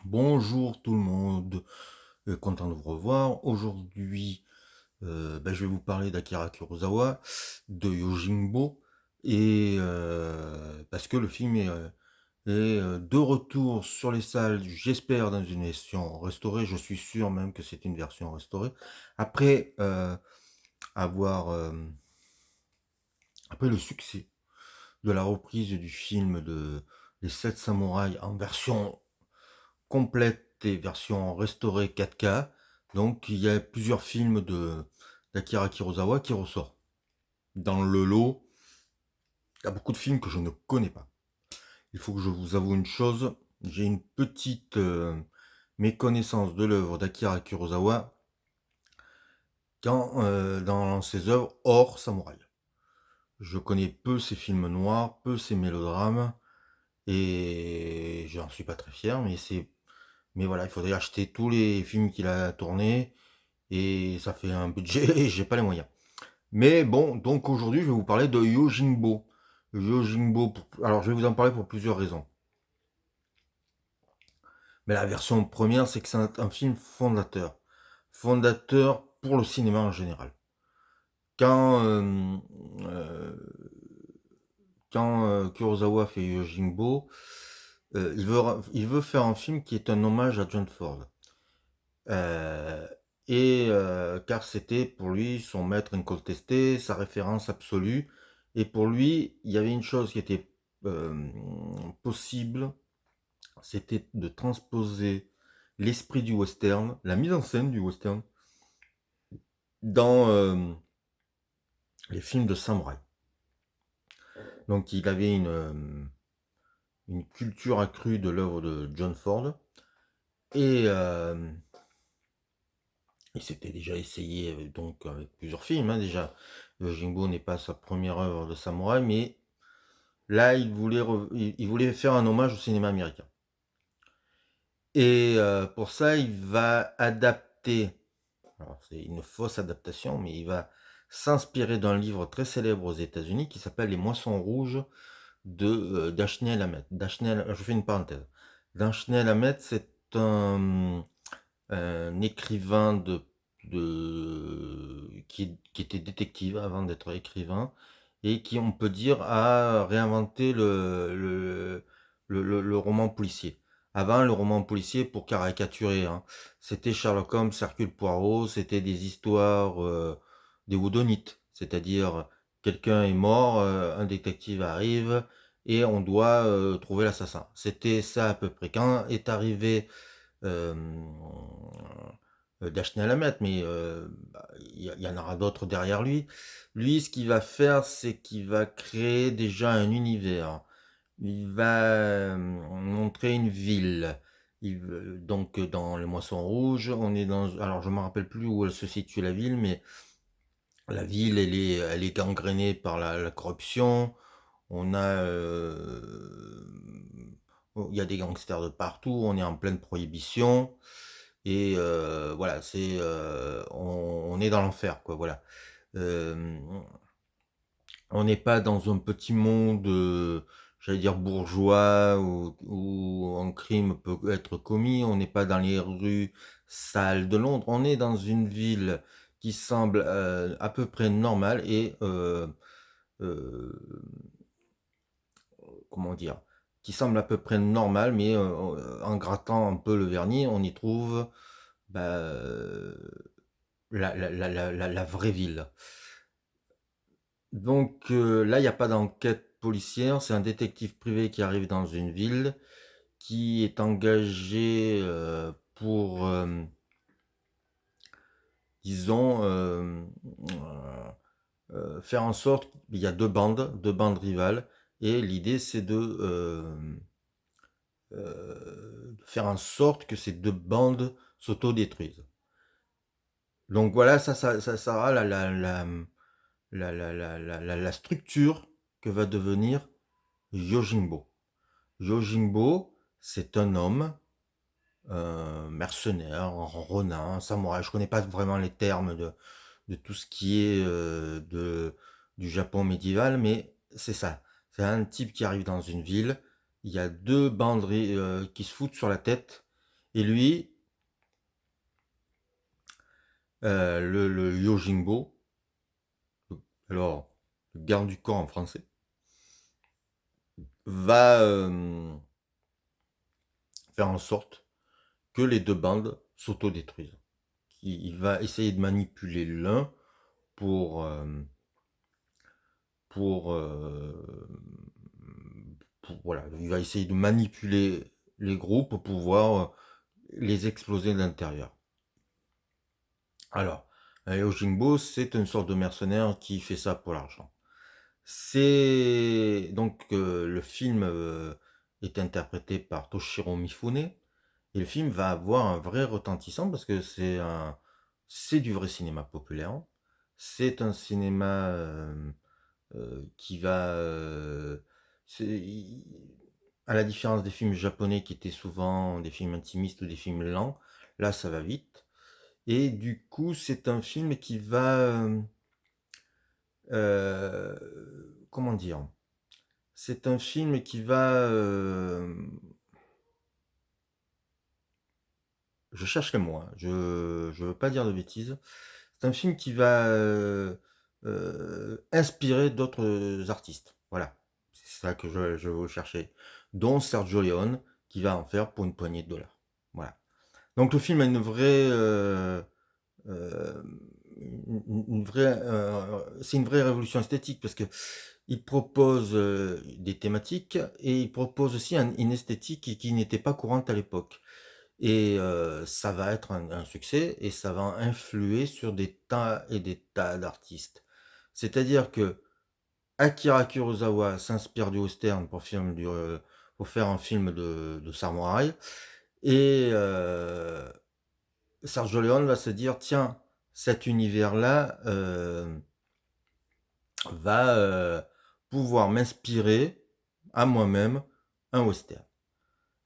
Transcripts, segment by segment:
Bonjour tout le monde, content de vous revoir. Aujourd'hui, je vais vous parler d'Akira Kurosawa, de Yojimbo, et parce que le film est de retour sur les salles, j'espère dans une version restaurée, je suis sûr même que c'est une version restaurée. Après avoir, après le succès de la reprise du film de Les Sept Samouraïs en version complète et version restaurée 4K. Donc il y a plusieurs films de d'Akira Kurosawa qui ressortent. Dans le lot, il y a beaucoup de films que je ne connais pas. Il faut que je vous avoue une chose, j'ai une petite méconnaissance de l'œuvre d'Akira Kurosawa dans ses œuvres hors samouraï. Je connais peu ses films noirs, peu ses mélodrames, et j'en suis pas très fier, mais voilà, il faudrait acheter tous les films qu'il a tournés, et ça fait un budget et j'ai pas les moyens. Mais bon, donc aujourd'hui, je vais vous parler de Yojimbo. Yojimbo, alors je vais vous en parler pour plusieurs raisons. Mais la version première, c'est que c'est un film fondateur. Fondateur pour le cinéma en général. Quand, euh, euh, quand Kurosawa fait Yojimbo, il veut faire un film qui est un hommage à John Ford. Euh, car c'était pour lui son maître incontesté, sa référence absolue. Et pour lui, il y avait une chose qui était euh, possible, c'était de transposer l'esprit du western, la mise en scène du western, dans les films de samouraï. Donc il avait une culture accrue de l'œuvre de John Ford. Et il s'était déjà essayé donc avec plusieurs films, hein, déjà. Jimbo n'est pas sa première œuvre de samouraï, mais là, il voulait faire un hommage au cinéma américain. Et pour ça, il va adapter, alors c'est une fausse adaptation, mais il va s'inspirer d'un livre très célèbre aux États-Unis qui s'appelle Les Moissons Rouges de Dashiell Hammett. Je fais une parenthèse. Dashiell Hammett, c'est un écrivain qui était détective avant d'être écrivain et qui, on peut dire, a réinventé le roman policier. Avant, le roman policier, pour caricaturer, hein, c'était Sherlock Holmes, Hercule Poirot, c'était des histoires des woodonites, c'est-à-dire quelqu'un est mort, un détective arrive et on doit trouver l'assassin. C'était ça à peu près. Quand est arrivé euh, Dashiell Hammett, mais il y en aura d'autres derrière lui. Lui, ce qu'il va faire, c'est qu'il va créer déjà un univers. Il va montrer une ville. Donc dans les Moissons Rouges, on est dans. Alors je me rappelle plus où elle se situe la ville, mais la ville, elle est gangrénée par la corruption. On a, il y a des gangsters de partout. On est en pleine prohibition. Et voilà, on est dans l'enfer, quoi. Voilà. Euh, on n'est pas dans un petit monde, j'allais dire bourgeois, où un crime peut être commis. On n'est pas dans les rues sales de Londres. On est dans une ville qui semble à peu près normale et euh, comment dire, qui semble à peu près normale, mais en grattant un peu le vernis, on y trouve bah, la vraie ville. Donc là, il n'y a pas d'enquête policière, c'est un détective privé qui arrive dans une ville, qui est engagé pour, disons, faire en sorte, il y a deux bandes rivales, et l'idée c'est de faire en sorte que ces deux bandes s'autodétruisent. Donc voilà, ça sera la structure que va devenir Yojimbo. Yojimbo, c'est un homme, mercenaire, un renard, un samouraï. Je connais pas vraiment les termes de tout ce qui est du Japon médiéval, mais c'est ça. C'est un type qui arrive dans une ville, il y a deux bandes qui se foutent sur la tête, Et lui, le Yojimbo, alors le garde du corps en français, va faire en sorte que les deux bandes s'autodétruisent. Il va essayer de manipuler l'un pour, euh, pour, euh, voilà, il va essayer de manipuler les groupes pour pouvoir les exploser de l'intérieur. Alors, Yojimbo, c'est une sorte de mercenaire qui fait ça pour l'argent. C'est donc le film est interprété par Toshiro Mifune et le film va avoir un vrai retentissement parce que c'est du vrai cinéma populaire. C'est un cinéma qui va c'est- à la différence des films japonais qui étaient souvent des films intimistes ou des films lents, là ça va vite. Et du coup, c'est un film qui va euh, comment dire? C'est un film qui va je cherche les mots, hein, je veux pas dire de bêtises. C'est un film qui va inspirer d'autres artistes. Voilà, c'est ça que je veux chercher. Dont Sergio Leone, qui va en faire pour une poignée de dollars. Voilà. Donc le film a euh, une vraie, c'est une vraie révolution esthétique parce que il propose des thématiques et il propose aussi une esthétique qui n'était pas courante à l'époque. Et ça va être un succès et ça va influer sur des tas et des tas d'artistes. C'est-à-dire que Akira Kurosawa s'inspire du western pour faire un film de samouraï et Sergio Leone va se dire tiens, cet univers-là va pouvoir m'inspirer à moi-même un western.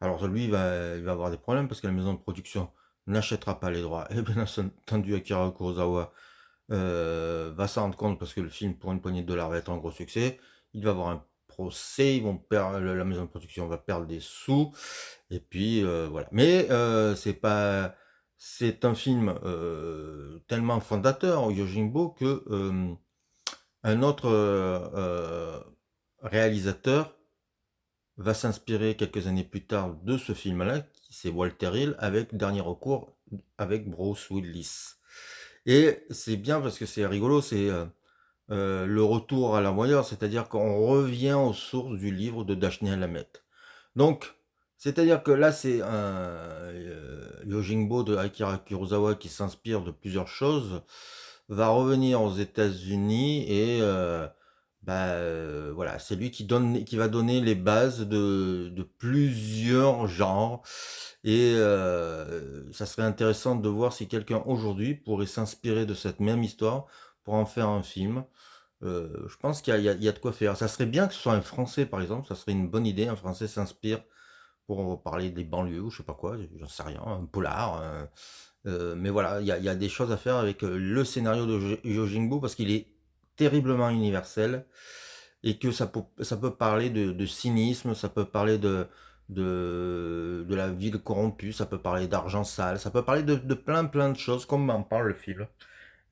Alors lui, il va avoir des problèmes parce que la maison de production n'achètera pas les droits. Et bien entendu, Akira Kurosawa va s'en rendre compte parce que le film, pour une poignée de dollars, va être un gros succès. Il va avoir un procès, la maison de production va perdre des sous. Et puis voilà. Mais c'est un film tellement fondateur, Yojimbo, que un autre réalisateur va s'inspirer quelques années plus tard de ce film-là, c'est Walter Hill, avec Dernier recours, avec Bruce Willis. Et c'est bien parce que c'est rigolo, c'est le retour à la voyeur, c'est-à-dire qu'on revient aux sources du livre de Dashiell Hammett. Donc, c'est-à-dire que là, c'est un Yojimbo de Akira Kurosawa qui s'inspire de plusieurs choses, va revenir aux États-Unis et voilà, c'est lui qui va donner les bases de plusieurs genres. Et ça serait intéressant de voir si quelqu'un aujourd'hui pourrait s'inspirer de cette même histoire pour en faire un film. Je pense qu'il y a de quoi faire. Ça serait bien que ce soit un Français, par exemple. Ça serait une bonne idée. Un Français s'inspire pour parler des banlieues ou je sais pas quoi. J'en sais rien. Un polar. Mais voilà, il y a des choses à faire avec le scénario de Yojimbo parce qu'il est terriblement universel et que ça peut parler de cynisme, ça peut parler de la ville corrompue, ça peut parler d'argent sale, ça peut parler de plein plein de choses comme en parle le film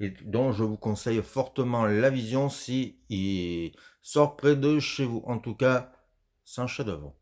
et dont je vous conseille fortement la vision si il sort près de chez vous. En tout cas, c'est un chef-d'œuvre.